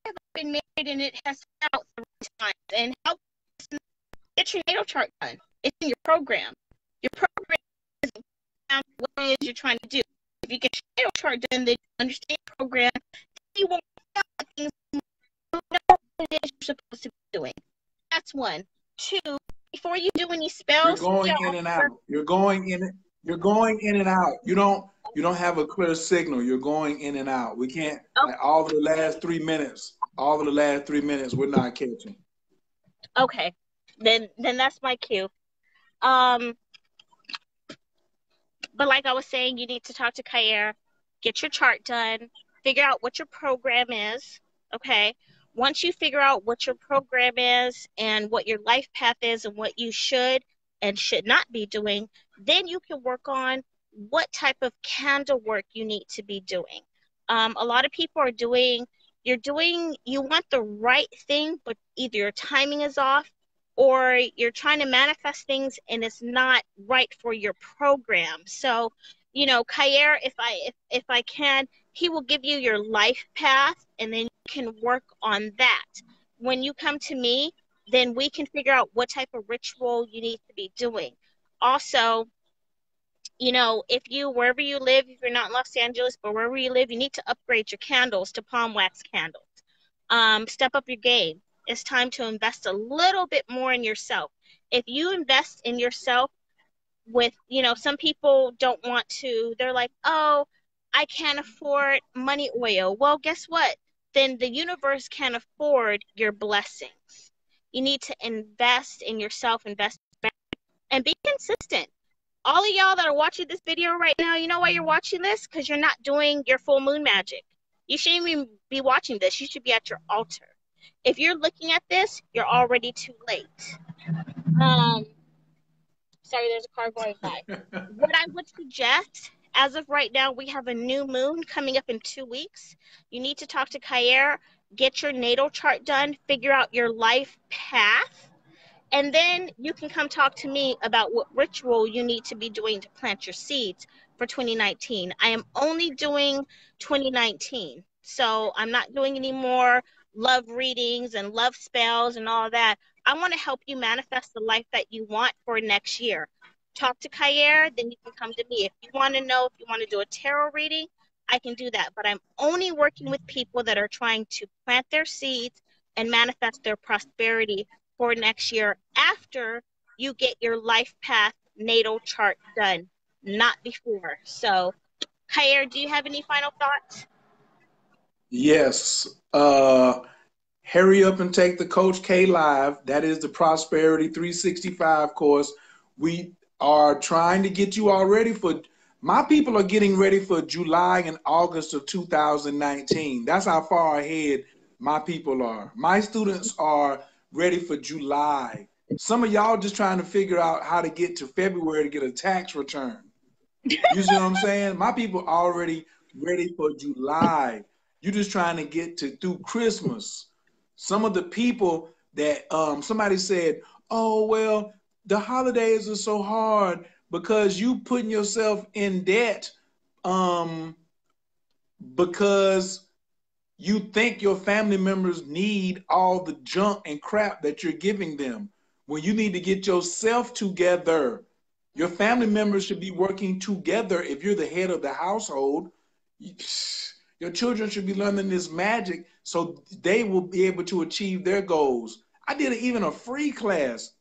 have I been married and it has out 3 times? And how get your natal chart done? It's in your program. Your program is what it is you're trying to do. If you get your natal chart done, then you understand your program. You won't things you know what it is you're supposed to be doing. That's one. Two, before you do any You're spells, going in and out. You're going in. You're going in and out. You don't have a clear signal. You're going in and out. We can't. oh, Like, all of the last 3 minutes. All of the last 3 minutes, we're not catching. okay. Then that's my cue. Um, but like I was saying, you need to talk to Jair, get your chart done, figure out what your program is. Okay. Once you figure out what your program is and what your life path is and what you should and should not be doing, then you can work on what type of candle work you need to be doing. A lot of people are you want the right thing, but either your timing is off or you're trying to manifest things and it's not right for your program. So, Kair, if I can, he will give you your life path and then you can work on that. When you come to me, then we can figure out what type of ritual you need to be doing. Also, if wherever you live, if you're not in Los Angeles, but wherever you live, you need to upgrade your candles to palm wax candles. Step up your game. It's time to invest a little bit more in yourself. If you invest in yourself with, some people don't want to, they're like, oh, I can't afford money oil. Well, guess what? Then the universe can afford your blessings. You need to invest in yourself, invest and be consistent. All of y'all that are watching this video right now, you know why you're watching this? Because you're not doing your full moon magic. You shouldn't even be watching this. You should be at your altar. If you're looking at this, you're already too late. Sorry, there's a car going by. What I would suggest, as of right now, we have a new moon coming up in 2 weeks. You need to talk to Kair, get your natal chart done, figure out your life path, and then you can come talk to me about what ritual you need to be doing to plant your seeds for 2019. I am only doing 2019. So I'm not doing any more love readings and love spells and all that. I want to help you manifest the life that you want for next year. Talk to Kair, then you can come to me. If you want to know if you want to do a tarot reading, I can do that. But I'm only working with people that are trying to plant their seeds and manifest their prosperity for next year after you get your life path natal chart done, not before. So, Kair, do you have any final thoughts? Yes. hurry up and take the Coach K Live. That is the Prosperity 365 course. We are trying to get you all ready for, my people are getting ready for July and August of 2019. That's how far ahead my people are. My students are ready for July. Some of y'all just trying to figure out how to get to February to get a tax return. You see what I'm saying? My people already ready for July. You just trying to get to through Christmas. Some of the people that somebody said, "Oh well, the holidays are so hard because you putting yourself in debt um, because you think your family members need all the junk and crap that you're giving them when you need to get yourself together. Your family members should be working together. If you're the head of the household, your children should be learning this magic so they will be able to achieve their goals. I did even a free class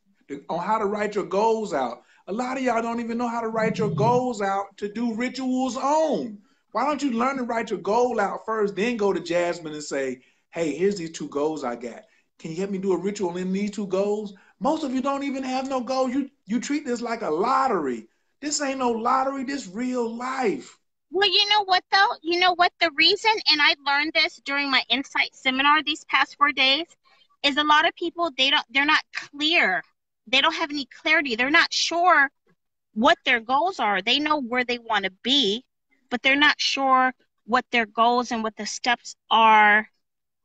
on how to write your goals out. A lot of y'all don't even know how to write your goals out to do rituals on. Why don't you learn to write your goal out first, then go to Jasmine and say, hey, here's these 2 goals I got. Can you help me do a ritual in these 2 goals? Most of you don't even have no goals. You treat this like a lottery. This ain't no lottery. This real life. Well, you know what though? You know what the reason, and I learned this during my insight seminar these past 4 days, is a lot of people they're not clear. They don't have any clarity. They're not sure what their goals are. They know where they want to be, but they're not sure what their goals and what the steps are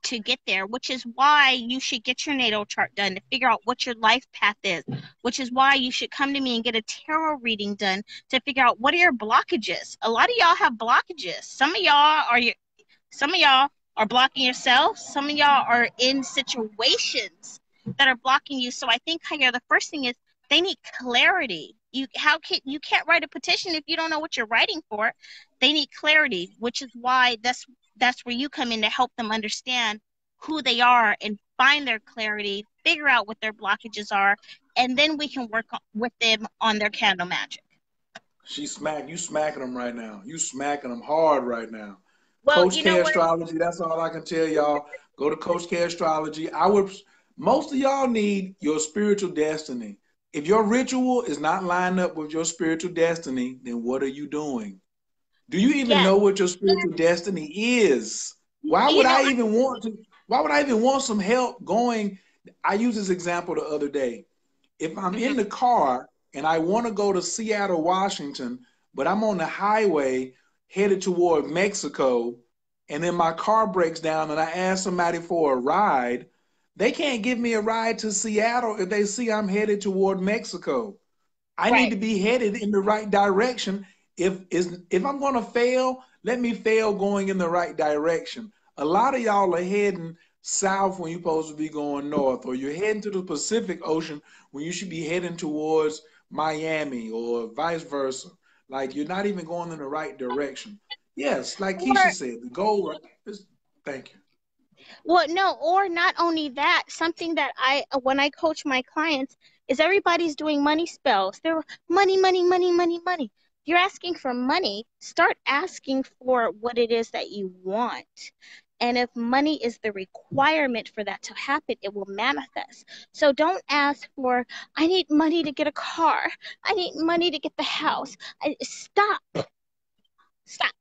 to get there, which is why you should get your natal chart done to figure out what your life path is, which is why you should come to me and get a tarot reading done to figure out what are your blockages. A lot of y'all have blockages. Some of y'all are blocking yourself. Some of y'all are in situations that are blocking you. So I think Kaya, the first thing is they need clarity. You can't write a petition if you don't know what you're writing for. They need clarity, which is why that's where you come in to help them understand who they are and find their clarity, figure out what their blockages are, and then we can work with them on their candle magic. You smacking them right now. You smacking them hard right now. Well, Coach you know K what? Astrology, that's all I can tell y'all. Go to Coach K Astrology. Most of y'all need your spiritual destiny. If your ritual is not lined up with your spiritual destiny, then what are you doing? Do you even Yes. know what your spiritual destiny is? Why You would know, I even want to? Why would I even want some help going? I used this example the other day. If I'm in the car and I want to go to Seattle, Washington, but I'm on the highway headed toward Mexico, and then my car breaks down and I ask somebody for a ride, they can't give me a ride to Seattle if they see I'm headed toward Mexico. I need right. to be headed in the right direction. If I'm going to fail, let me fail going in the right direction. A lot of y'all are heading south when you're supposed to be going north, or you're heading to the Pacific Ocean when you should be heading towards Miami, or vice versa. Like you're not even going in the right direction. Yes, like Keisha Or said, the goal is thank you. Well, no, or not only that, something that when I coach my clients, is everybody's doing money spells. They're money, money, money, money, money. You're asking for money. Start asking for what it is that you want. And if money is the requirement for that to happen, it will manifest. So don't ask for, I need money to get a car. I need money to get the house. Stop. Stop.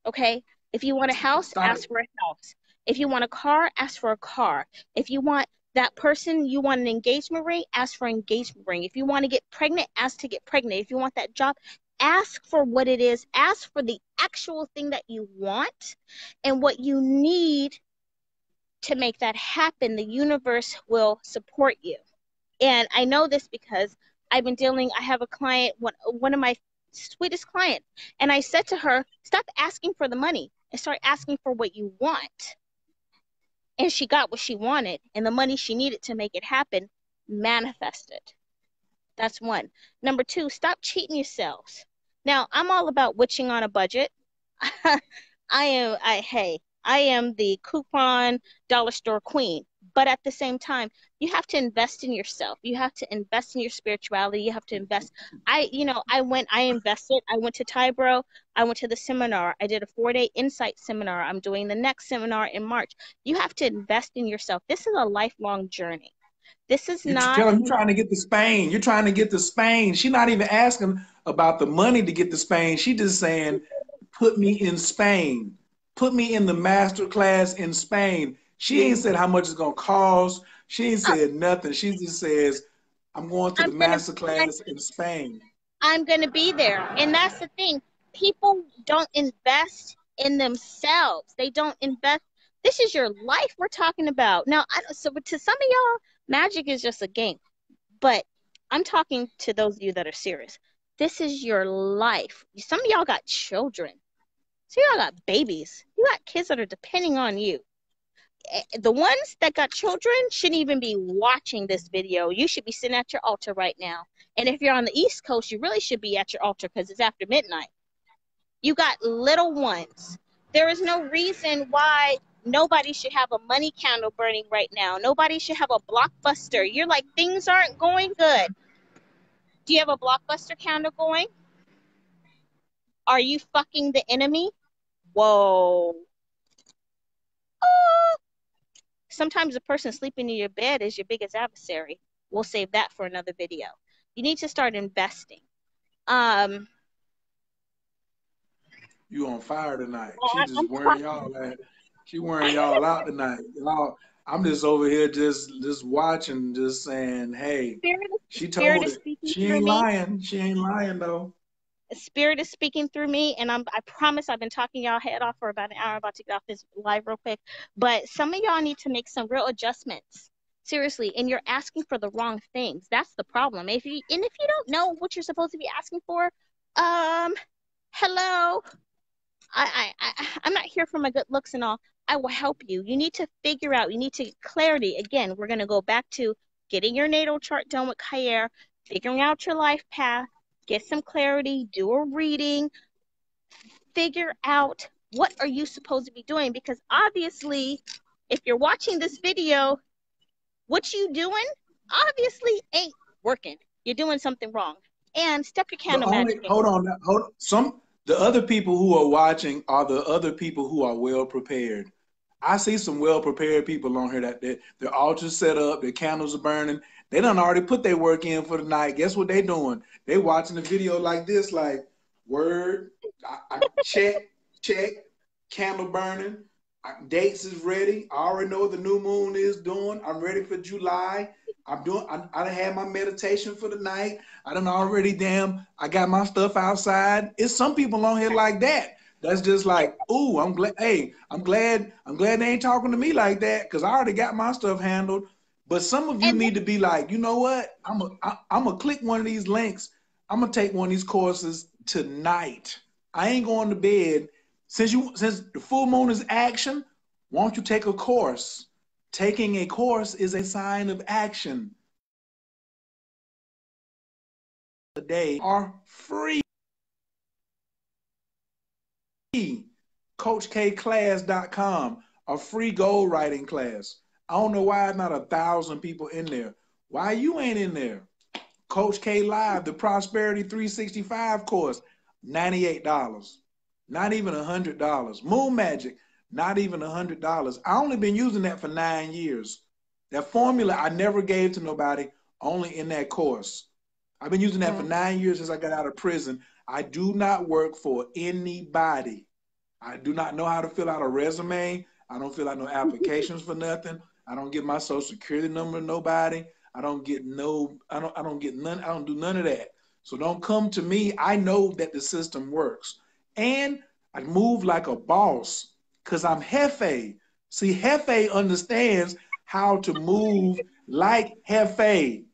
Okay? If you want a house, Stop it. ask for a house. If you want a car, ask for a car. If you want that person, you want an engagement ring, ask for an engagement ring. If you want to get pregnant, ask to get pregnant. If you want that job, ask for what it is. Ask for the actual thing that you want and what you need to make that happen. The universe will support you. And I know this because I have a client, one of my sweetest clients, and I said to her, stop asking for the money and start asking for what you want. And she got what she wanted, and the money she needed to make it happen manifested. That's one. Number two, stop cheating yourselves. Now, I'm all about witching on a budget. I am the coupon dollar store queen, But at the same time, you have to invest in yourself. You have to invest in your spirituality. You have to invest. I invested. I went to Tybro. I went to the seminar. I did a 4-day insight seminar. I'm doing the next seminar in March. You have to invest in yourself. This is a lifelong journey. This is You not, tell him you're trying to get to Spain. You're trying to get to Spain. She's not even asking about the money to get to Spain. She just saying, put me in Spain. Put me in the master class in Spain. She ain't said how much it's gonna cost. She ain't oh, said nothing. She just says, I'm going to I'm the gonna master class in Spain. I'm going to be there. And that's the thing. People don't invest in themselves. They don't invest. This is your life we're talking about. Now, so to some of y'all, Magick is just a game. But I'm talking to those of you that are serious. This is your life. Some of y'all got children. Some of y'all got babies. You got kids that are depending on you. The ones that got children shouldn't even be watching this video. You should be sitting at your altar right now. And if you're on the East Coast, you really should be at your altar because it's after midnight. You got little ones. There is no reason why nobody should have a money candle burning right now. Nobody should have a blockbuster. You're like, things aren't going good. Do you have a blockbuster candle going? Are you fucking the enemy? Whoa. Oh. Sometimes the person sleeping in your bed is your biggest adversary. We'll save that for another video. You need to start investing. You on fire tonight. She I'm just wearing talking. y'all out. She wearing y'all out tonight. Y'all, I'm just over here just watching, just saying, hey, she Spirit told is it. speaking She through ain't me. lying. She ain't lying though. Spirit is speaking through me, and I promise I've been talking y'all head off for about an hour. I'm about to get off this live real quick, but some of y'all need to make some real adjustments. Seriously, and you're asking for the wrong things. That's the problem. If you don't know what you're supposed to be asking for, hello, I'm not here for my good looks and all. I will help you. You need to figure out. You need to get clarity. Again, we're gonna go back to getting your natal chart done with Kayer, figuring out your life path, get some clarity, do a reading, figure out what are you supposed to be doing, because obviously if you're watching this video, what you doing obviously ain't working. You're doing something wrong. And step your The candle only magic game. hold on, the other people who are watching are the other people who are well prepared. I see some well prepared people on here that their altars set up, their candles are burning. They done already put their work in for the night. Guess what they doing? They watching the video like this, like word. I check, candle burning. Dates is ready. I already know what the new moon is doing. I'm ready for July. I done had my meditation for the night. I done already I got my stuff outside. It's some people on here like that. That's just like, ooh, I'm glad. Hey, I'm glad they ain't talking to me like that because I already got my stuff handled. But some of you And need to be like, you know what? I'm gonna click one of these links. I'm gonna take one of these courses tonight. I ain't going to bed. Since the full moon is action, why don't you take a course? Taking a course is a sign of action. Today are free. CoachKClass.com, a free goal writing class. I don't know why not 1,000 people in there. Why you ain't in there? Coach K Live, the Prosperity 365 course, $98. Not even $100. Moon Magic, not even $100. I only been using that for 9 years. That formula I never gave to nobody, only in that course. I've been using that for 9 years since I got out of prison. I do not work for anybody. I do not know how to fill out a resume. I don't fill out no applications for nothing. I don't give my social security number to nobody. I don't get none. I don't do none of that. So don't come to me. I know that the system works. And I move like a boss because I'm Jefe. See, Jefe understands how to move like Jefe.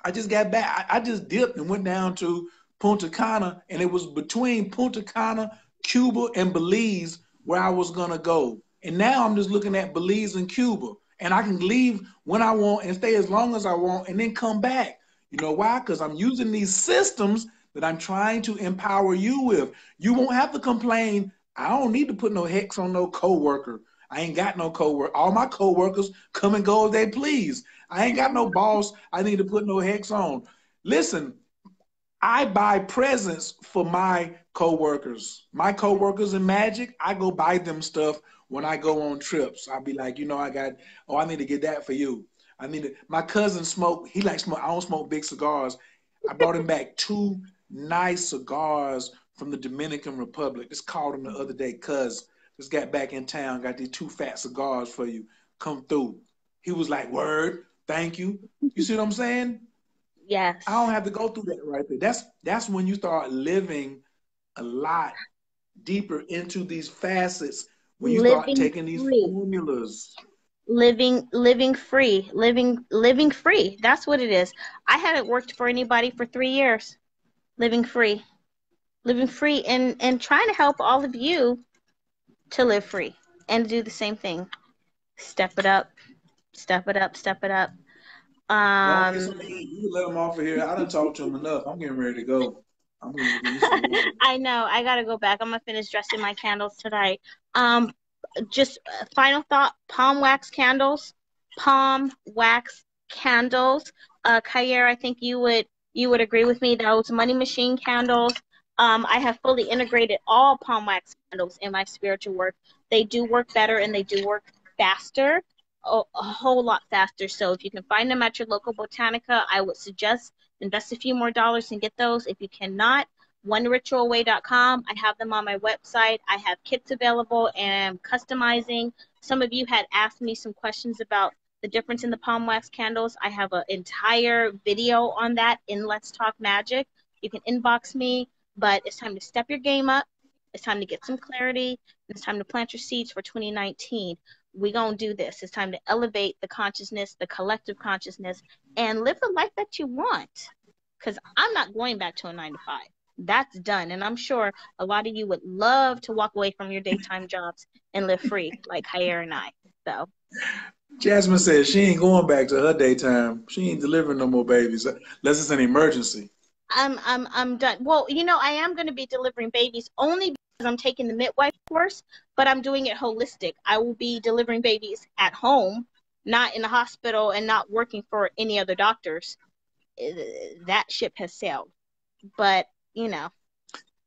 I just got back. I just dipped and went down to Punta Cana, and it was between Punta Cana, Cuba, and Belize where I was gonna go. And now I'm just looking at Belize and Cuba, and I can leave when I want and stay as long as I want, and then come back. You know why? Because I'm using these systems that I'm trying to empower you with. You won't have to complain. I don't need to put no hex on no coworker. I ain't got no coworker. All my coworkers come and go as they please. I ain't got no boss I need to put no hex on. Listen, I buy presents for my coworkers. My coworkers in Magic, I go buy them stuff when I go on trips. I'll be like, I need to get that for you. My cousin smoke, he likes smoke. I don't smoke big cigars. I brought him back two nice cigars from the Dominican Republic. Just called him the other day, cuz just got back in town, got these two fat cigars for you. Come through. He was like, word, thank you. You see what I'm saying? Yes. I don't have to go through that right there. That's when you start living a lot deeper into these facets, when you start Living taking these free. formulas. Living free. Living free. That's what it is. I haven't worked for anybody for 3 years. Living free. Living free and trying to help all of you to live free and do the same thing. Step it up. Step it up. Step it up. Go get some eat. You can let them off of here. I done talked to them enough. I'm getting ready to go. I'm going to give me some water. I know. I gotta go back. I'm gonna finish dressing my candles tonight. Just final thought: palm wax candles. Palm wax candles. Kayer, I think you would agree with me. Those money machine candles. I have fully integrated all palm wax candles in my spiritual work. They do work better and they do work faster, a whole lot faster. So if you can find them at your local Botanica, I would suggest invest a few more dollars and get those. If you cannot, oneritualway.com. I have them on my website. I have kits available and customizing. Some of you had asked me some questions about the difference in the palm wax candles. I have an entire video on that in Let's Talk Magic. You can inbox me, but it's time to step your game up. It's time to get some clarity. It's time to plant your seeds for 2019. We're going to do this. It's time to elevate the consciousness, the collective consciousness, and live the life that you want. Because I'm not going back to a 9-to-5. That's done. And I'm sure a lot of you would love to walk away from your daytime jobs and live free like Jair and I. So Jasmine says she ain't going back to her daytime. She ain't delivering no more babies unless it's an emergency. I'm done. Well, I am going to be delivering babies only because I'm taking the midwife course, but I'm doing it holistic. I will be delivering babies at home, not in the hospital and not working for any other doctors. That ship has sailed. But,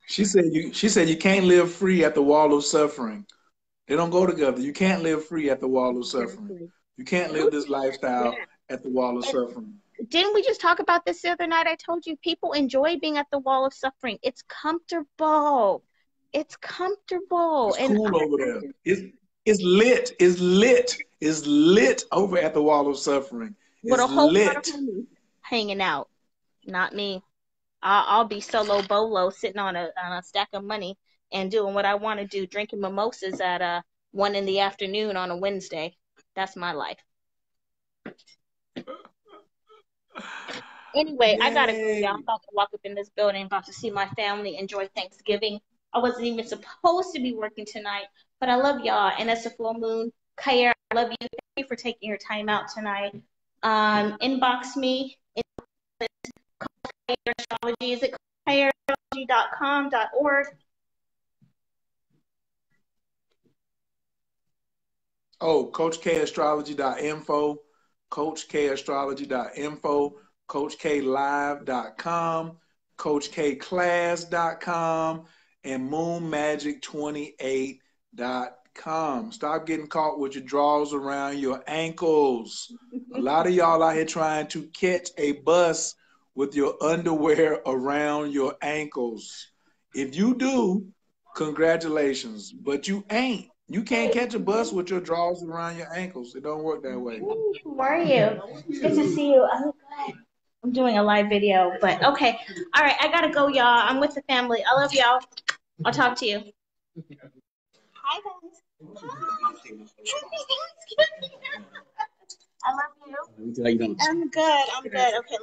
She said you can't live free at the wall of suffering. They don't go together. You can't live free at the wall of suffering. exactly. You can't live this lifestyle at the wall of suffering. Didn't we just talk about this the other night? I told you people enjoy being at the wall of suffering. It's comfortable. It's comfortable. It's And cool over there. It's lit. It's lit. It's lit over at the wall of suffering. with It's a whole lot of lit. homies hanging out. Not me. I'll be solo bolo sitting on a stack of money and doing what I want to do, drinking mimosas at 1 in the afternoon on a Wednesday. That's my life. Anyway, I gotta go, Yay. y'all. I'm about to walk up in this building, about to see my family, enjoy Thanksgiving. I wasn't even supposed to be working tonight, but I love y'all. And it's a full moon. Kayer, I love you. Thank you for taking your time out tonight. Inbox me. Astrology. Is it kayastrology.com.org? Oh, CoachKAstrology.info, CoachKAstrology.info, CoachKLive.com, CoachKClass.com, and MoonMagic28.com. Stop getting caught with your drawers around your ankles. A lot of y'all out here trying to catch a bus with your underwear around your ankles. If you do, congratulations, but you ain't. You can't catch a bus with your drawers around your ankles. It don't work that way. How are you? It's good to see you. I'm good. I'm doing a live video, but okay. All right, I gotta go, y'all. I'm with the family. I love y'all. I'll talk to you. Hi, guys. Hi. Happy Thanksgiving. I love you. I'm good. I'm good. Okay.